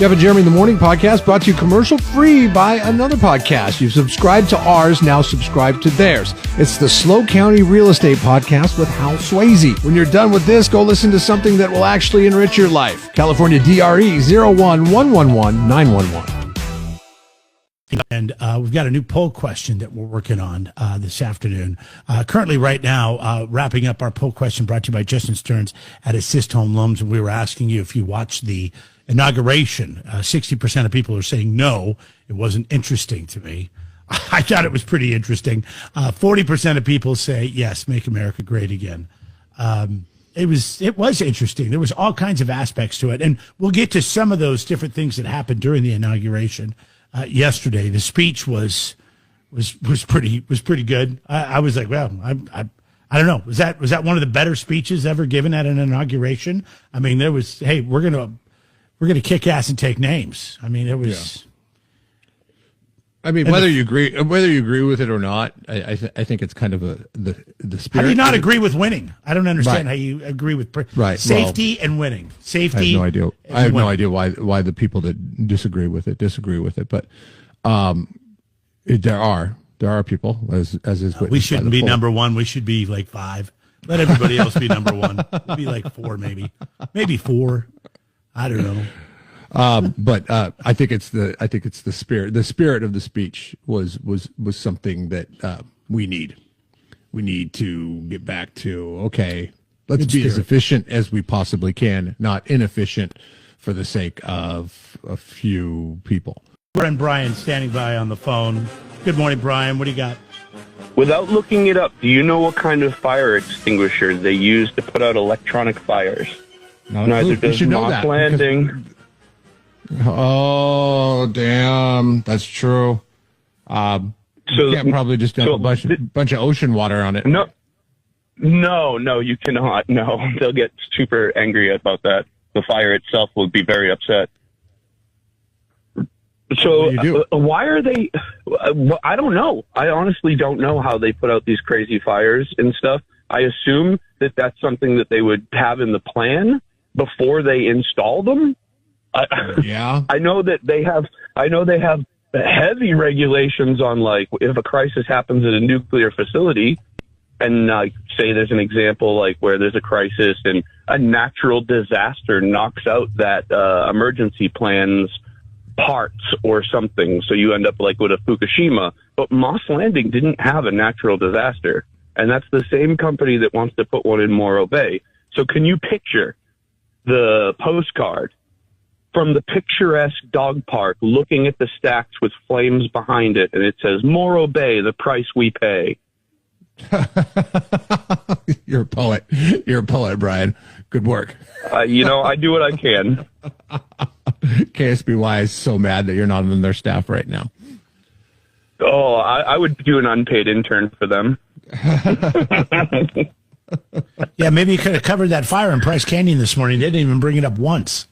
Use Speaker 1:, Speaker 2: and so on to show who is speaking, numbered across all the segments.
Speaker 1: Jeff and Jeremy in the Morning podcast brought to you commercial free by another podcast. You've subscribed to ours, now subscribe to theirs. It's the Slow County Real Estate Podcast with Hal Swayze. When you're done with this, go listen to something that will actually enrich your life. California DRE 011111911.
Speaker 2: And we've got a new poll question that we're working on this afternoon. Currently, right now, wrapping up our poll question brought to you by Justin Stearns at Assist Home Loans. And we were asking you if you watched the inauguration. 60% of people are saying no, it wasn't interesting to me. I thought it was pretty interesting. 40% of people say yes, make America great again. It was interesting. There was all kinds of aspects to it. And we'll get to some of those different things that happened during the inauguration. Yesterday, the speech was pretty good. I was like, well, I don't know. Was that one of the better speeches ever given at an inauguration? I mean, there was, hey, we're gonna kick ass and take names. I mean, it was. Yeah.
Speaker 3: I mean, whether you agree with it or not, I think it's kind of the spirit.
Speaker 2: How do you not agree with winning? I don't understand how you agree with safety and winning. Safety.
Speaker 3: I have no idea. I have no idea why the people that disagree with it. But there are people as is.
Speaker 2: We shouldn't be number one. We should be like 5. Let everybody else be number one. We'll be like 4, maybe 4. I don't know.
Speaker 3: But I think it's the spirit. The spirit of the speech was something that we need. We need to get back to, okay, let's be as efficient as we possibly can, not inefficient for the sake of a few people.
Speaker 2: And Brian standing by on the phone. Good morning, Brian. What do you got?
Speaker 4: Without looking it up, do you know what kind of fire extinguisher they use to put out electronic fires? Neither does Moss Landing.
Speaker 3: Oh, damn. That's true. So you can't probably just dump a bunch of ocean water on it.
Speaker 4: No, you cannot. No, they'll get super angry about that. The fire itself will be very upset. So why are they, I don't know. I honestly don't know how they put out these crazy fires and stuff. I assume that that's something that they would have in the plan before they install them.
Speaker 3: Yeah.
Speaker 4: I know they have heavy regulations on, like, if a crisis happens at a nuclear facility, and say there's an example like where there's a crisis and a natural disaster knocks out that emergency plan's parts or something, so you end up like with a Fukushima. But Moss Landing didn't have a natural disaster, and that's the same company that wants to put one in Morro Bay. So can you picture the postcard from the picturesque dog park looking at the stacks with flames behind it, and it says, Morro Bay, the price we pay?
Speaker 3: You're a poet. You're a poet, Brian. Good work.
Speaker 4: I do what I can.
Speaker 3: KSBY is so mad that you're not on their staff right now.
Speaker 4: Oh, I would do an unpaid intern for them.
Speaker 2: Yeah, maybe you could have covered that fire in Price Canyon this morning. They didn't even bring it up once.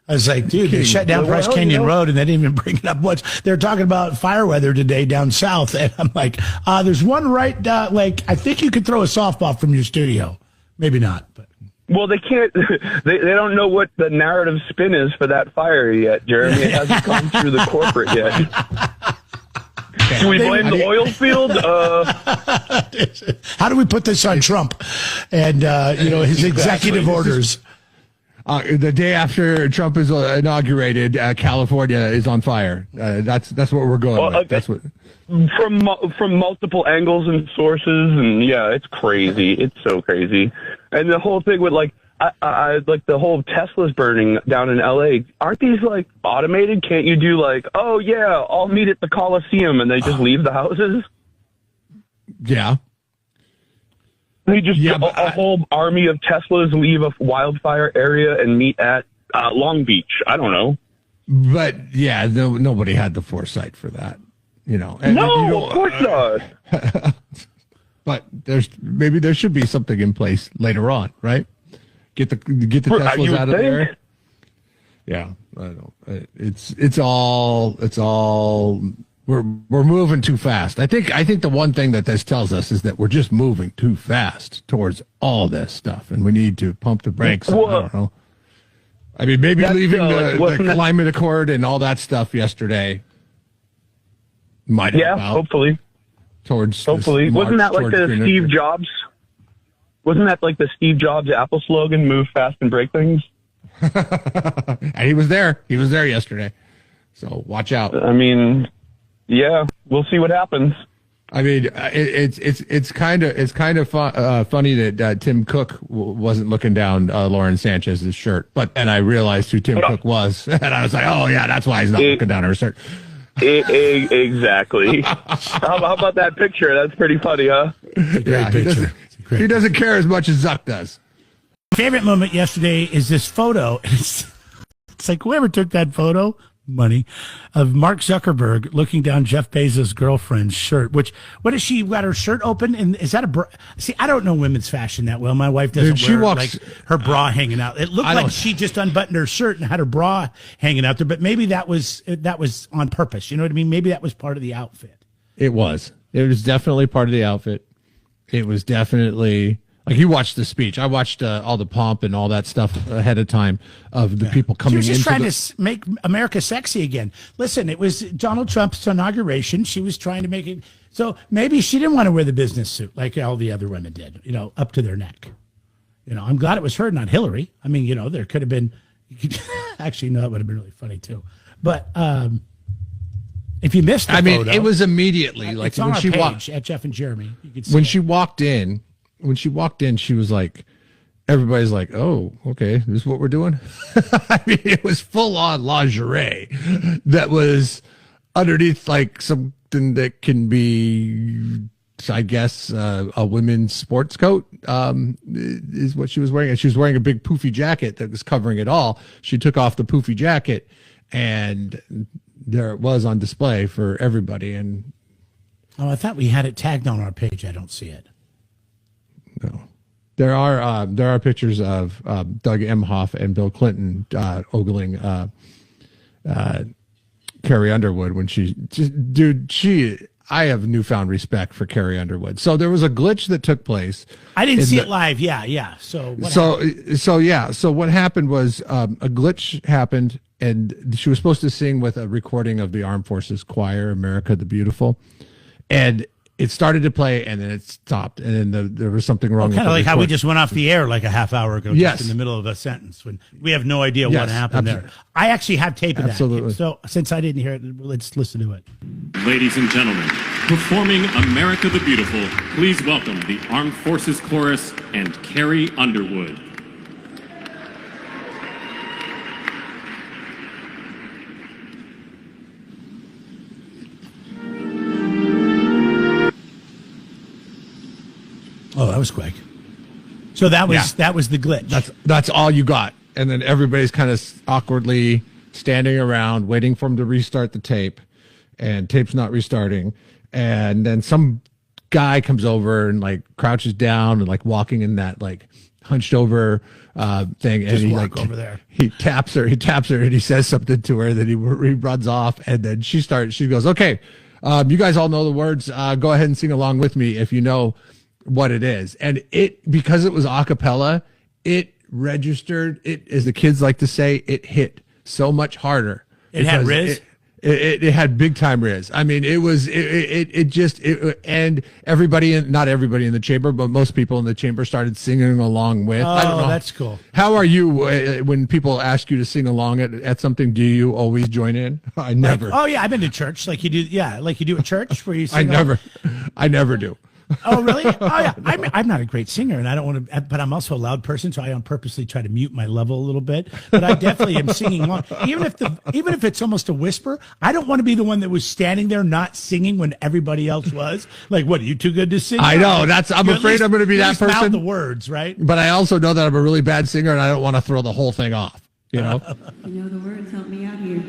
Speaker 2: I was like, dude, they shut down Price Canyon Road, and they didn't even bring it up once. They're talking about fire weather today down south, and I'm like, there's one right, I think you could throw a softball from your studio. Maybe not, but.
Speaker 4: Well, they can't. They don't know what the narrative spin is for that fire yet, Jeremy. It hasn't gone through the corporate yet. Do we blame the oil field?
Speaker 2: How do we put this on Trump and his executive orders?
Speaker 3: The day after Trump is inaugurated, California is on fire. That's what we're going with. That's what.
Speaker 4: From multiple angles and sources, and yeah, it's crazy. It's so crazy, and the whole thing with like the whole Tesla's burning down in LA. Aren't these like automated? Can't you do like, oh yeah, I'll meet at the Coliseum, and they just leave the houses?
Speaker 3: Yeah.
Speaker 4: They just a whole army of Teslas leave a wildfire area and meet at Long Beach. I don't know.
Speaker 3: But yeah, nobody had the foresight for that.
Speaker 4: Of course not.
Speaker 3: But maybe there should be something in place later on, right? Get the Teslas out of there. Yeah, I know. It's all we're moving too fast. I think the one thing that this tells us is that we're just moving too fast towards all this stuff, and we need to pump the brakes. I don't know. I mean, maybe
Speaker 4: That's,
Speaker 3: leaving
Speaker 4: like,
Speaker 3: the climate accord and all that stuff yesterday might help out.
Speaker 4: Hopefully. Wasn't that like the Steve Jobs? Wasn't that like the Steve Jobs Apple slogan, move fast and break things?
Speaker 3: And he was there. He was there yesterday. So watch out.
Speaker 4: I mean, yeah, we'll see what happens.
Speaker 3: I mean, it's kind of funny that Tim Cook wasn't looking down Lauren Sanchez's shirt, but then I realized who Tim Cook was, and I was like, oh yeah, that's why he's not looking down her shirt.
Speaker 4: Exactly. How about that picture? That's pretty funny, huh?
Speaker 3: Yeah, he doesn't care as much as Zuck does.
Speaker 2: My favorite moment yesterday is this photo. It's like whoever took that photo, money, of Mark Zuckerberg looking down Jeff Bezos' girlfriend's shirt. What is she got her shirt open? And is that a bra? See, I don't know women's fashion that well. My wife doesn't wear like her bra hanging out. It looked like she just unbuttoned her shirt and had her bra hanging out there. But maybe that was on purpose. You know what I mean? Maybe that was part of the outfit.
Speaker 3: It was. It was definitely part of the outfit. It was definitely. Like you watched the speech. I watched all the pomp and all that stuff ahead of time of the people coming in.
Speaker 2: She was just trying to make America sexy again. Listen, it was Donald Trump's inauguration. She was trying to make it. So maybe she didn't want to wear the business suit like all the other women did, up to their neck. I'm glad it was her, not Hillary. I mean, there could have been, actually, no, that would have been really funny too. But if you missed the photo,
Speaker 3: it was immediately like
Speaker 2: it's on our page at Jeff and Jeremy. You could see
Speaker 3: when she walked in. When she walked in, she was like, everybody's like, oh, okay, this is what we're doing. I mean, it was full on lingerie that was underneath like something that can be, I guess, a women's sports coat is what she was wearing. And she was wearing a big poofy jacket that was covering it all. She took off the poofy jacket and there it was on display for everybody. And
Speaker 2: I thought we had it tagged on our page. I don't see it.
Speaker 3: No, there are pictures of Doug Emhoff and Bill Clinton ogling Carrie Underwood when I have newfound respect for Carrie Underwood. So there was a glitch that took place.
Speaker 2: I didn't see it live. Yeah. So
Speaker 3: what happened was a glitch happened, and she was supposed to sing with a recording of the Armed Forces Choir, "America the Beautiful," and it started to play, and then it stopped, and then there was something wrong.
Speaker 2: Kind of like how we just went off the air like a half hour ago,
Speaker 3: yes,
Speaker 2: just in the middle of a sentence when we have no idea what happened there. I actually have tape of that, so since I didn't hear it, let's listen to it.
Speaker 5: Ladies and gentlemen, performing "America the Beautiful," please welcome the Armed Forces Chorus and Carrie Underwood.
Speaker 2: Oh, that was quick. So that was the glitch.
Speaker 3: That's all you got. And then everybody's kind of awkwardly standing around waiting for him to restart the tape, and tape's not restarting. And then some guy comes over and like crouches down and like walking in that like hunched over thing, and he like
Speaker 2: over there.
Speaker 3: He taps her and he says something to her that he runs off, and then she goes, okay, you guys all know the words, go ahead and sing along with me if you know what it is. And because it was a cappella, it registered, it, as the kids like to say, it hit so much harder.
Speaker 2: It had Riz?
Speaker 3: It had big time Riz. I mean, and everybody, not everybody in the chamber, but most people in the chamber started singing along with.
Speaker 2: Oh,
Speaker 3: I don't know.
Speaker 2: That's cool.
Speaker 3: How are you when people ask you to sing along at something? Do you always join in? I never.
Speaker 2: Oh yeah, I've been to church like you do. Yeah, like you do at church where you sing.
Speaker 3: I never do.
Speaker 2: Oh really? Oh yeah. I'm not a great singer, and I don't want to. But I'm also a loud person, so I purposely try to mute my level a little bit. But I definitely am singing along, even if it's almost a whisper. I don't want to be the one that was standing there not singing when everybody else was. Like, what? Are you too good to sing?
Speaker 3: I know. I'm afraid I'm going to be that person.
Speaker 2: Mouth the words, right?
Speaker 3: But I also know that I'm a really bad singer, and I don't want to throw the whole thing off. You know.
Speaker 6: You know the words. Help me out here.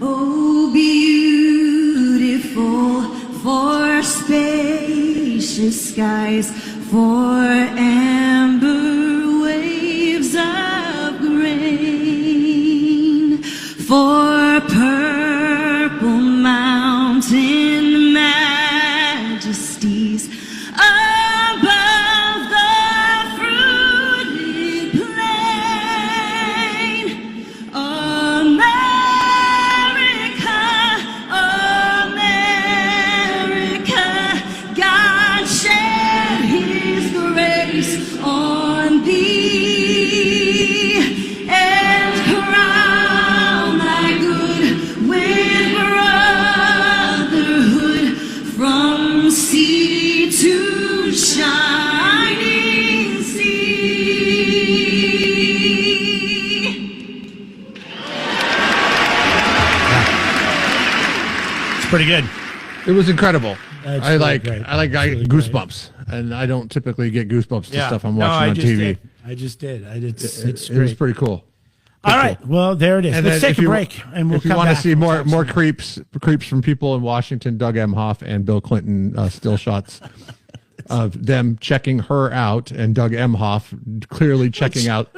Speaker 6: Oh, beautiful. For spacious skies, for amber waves of grain, for purple mountain majesties above the fruited plain.
Speaker 2: pretty good.
Speaker 3: It was incredible.
Speaker 2: That's
Speaker 3: I
Speaker 2: really great.
Speaker 3: I
Speaker 2: That's really
Speaker 3: goosebumps, and I don't typically get goosebumps to stuff I'm watching on TV.
Speaker 2: I just did. It's
Speaker 3: It
Speaker 2: great.
Speaker 3: was pretty cool.
Speaker 2: All right. Well, there it is.
Speaker 3: And
Speaker 2: Let's
Speaker 3: then
Speaker 2: take a break, and we'll
Speaker 3: if you
Speaker 2: come
Speaker 3: want to
Speaker 2: back.
Speaker 3: see
Speaker 2: We'll
Speaker 3: more
Speaker 2: talk
Speaker 3: creeps from people in Washington, Doug Emhoff and Bill Clinton still shots of them checking her out, and Doug Emhoff clearly checking out.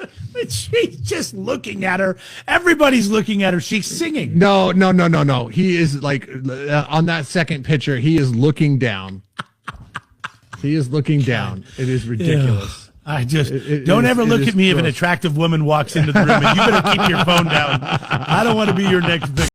Speaker 2: She's just looking at her. Everybody's looking at her. She's singing.
Speaker 3: No. He is like on that second picture. He is looking down. He is looking down. It is ridiculous.
Speaker 2: I just don't ever look at me if an
Speaker 3: gross.
Speaker 2: attractive woman walks into the room, and you better keep your phone down. I don't want to be your next victim.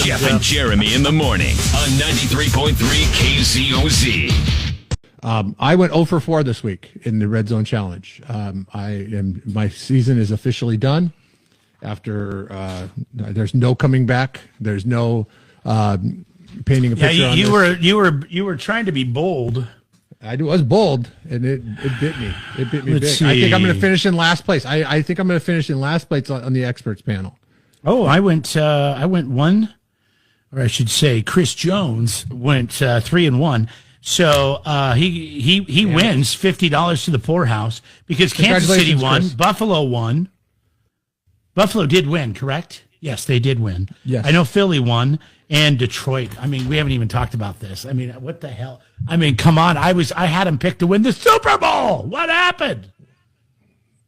Speaker 7: Jeff and Jeremy in the morning on 93.3 KZOZ.
Speaker 3: I went 0 for 4 this week in the Red Zone Challenge. My season is officially done. After there's no coming back. There's no painting a picture.
Speaker 2: You were trying to be bold.
Speaker 3: I was bold, and it bit me. It bit me
Speaker 2: Let's
Speaker 3: big. I think I'm
Speaker 2: see.
Speaker 3: going to finish in last place. I think I'm going to finish in last place on the experts panel.
Speaker 2: Oh, I went one, or I should say, Chris Jones went 3-1. So he wins $50 to the poorhouse because Kansas City won,
Speaker 3: Chris.
Speaker 2: Buffalo won. Buffalo did win, correct? Yes, they did win.
Speaker 3: Yes.
Speaker 2: I know Philly won and Detroit. I mean, we haven't even talked about this. I mean, what the hell? I mean, come on. I had him picked to win the Super Bowl. What happened?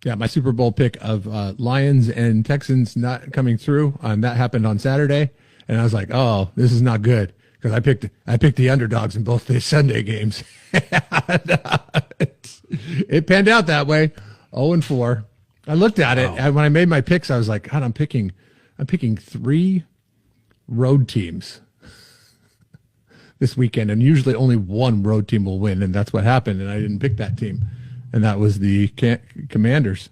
Speaker 3: Yeah, my Super Bowl pick of Lions and Texans not coming through, that happened on Saturday, and I was like, "Oh, this is not good," because I picked the underdogs in both the Sunday games. It panned out that way, 0-4. I looked at it, and when I made my picks, I was like, "God, I'm picking 3 road teams this weekend, and usually only one road team will win, and that's what happened, and I didn't pick that team." And that was the Commanders.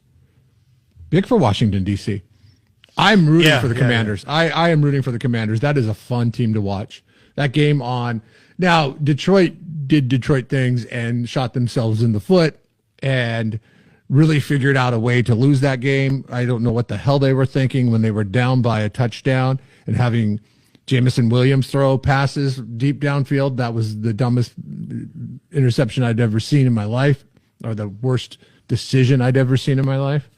Speaker 3: Big for Washington, D.C. I'm rooting for the Commanders. Yeah. I am rooting for the Commanders. That is a fun team to watch. That game on. Now, Detroit did Detroit things and shot themselves in the foot and really figured out a way to lose that game. I don't know what the hell they were thinking when they were down by a touchdown and having Jamison Williams throw passes deep downfield. That was the dumbest interception I'd ever seen in my life, or the worst decision I'd ever seen in my life.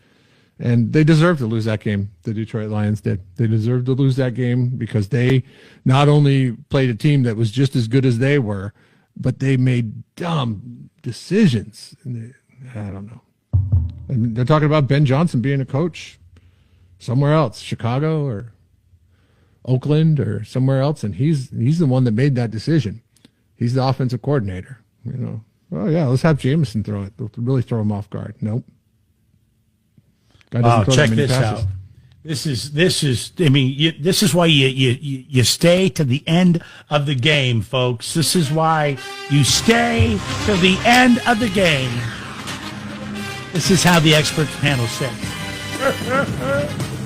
Speaker 3: And they deserved to lose that game. The Detroit Lions did. They deserved to lose that game because they not only played a team that was just as good as they were, but they made dumb decisions. And I don't know. And they're talking about Ben Johnson being a coach somewhere else, Chicago or Oakland or somewhere else, and he's the one that made that decision. He's the offensive coordinator. You know, oh yeah, let's have Jameson throw it. They'll really throw him off guard. Nope.
Speaker 2: Wow, check this out. This is. I mean, this is why you stay to the end of the game, folks. This is why you stay to the end of the game. This is how the experts panel said.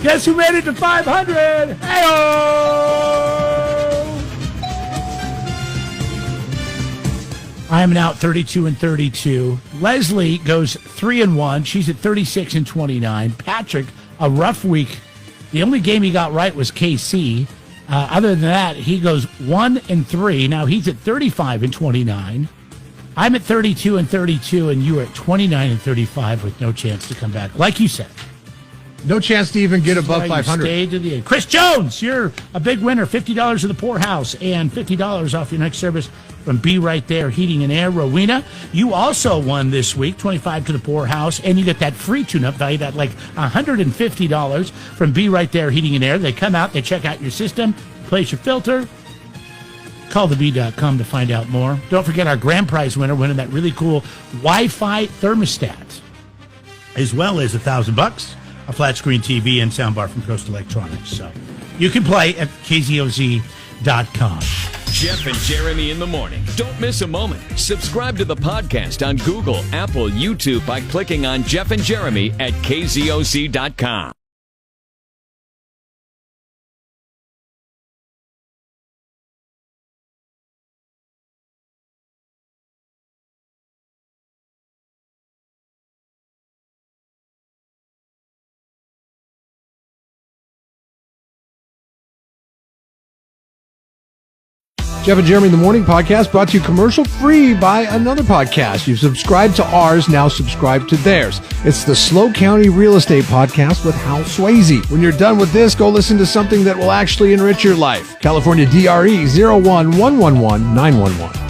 Speaker 2: Guess who made it to 500? Hey-oh! I am now 32-32. Leslie goes 3-1. She's at 36-29. Patrick, a rough week. The only game he got right was KC. Other than that, he goes 1-3. Now he's at 35-29. I'm at 32-32, and you are at 29-35 with no chance to come back. Like you said,
Speaker 3: no chance to even get above 500.
Speaker 2: Stay to the end. Chris Jones, you're a big winner. $50 to the poorhouse and $50 off your next service from Be Right There Heating and Air. Rowena, you also won this week, 25 to the poorhouse, and you get that free tune-up valued at like $150 from Be Right There Heating and Air. They come out, they check out your system, place your filter. Call thebee.com to find out more. Don't forget our grand prize winner winning that really cool Wi-Fi thermostat, as well as $1,000, a flat screen TV, and soundbar from Coast Electronics. So you can play at kzoz.com.
Speaker 7: Jeff and Jeremy in the morning. Don't miss a moment. Subscribe to the podcast on Google, Apple, YouTube by clicking on Jeff and Jeremy at kzoz.com.
Speaker 1: Jeff and Jeremy in the Morning podcast brought to you commercial free by another podcast. You've subscribed to ours, now subscribe to theirs. It's the Slow County Real Estate Podcast with Hal Swayze. When you're done with this, go listen to something that will actually enrich your life. California DRE 01111 911.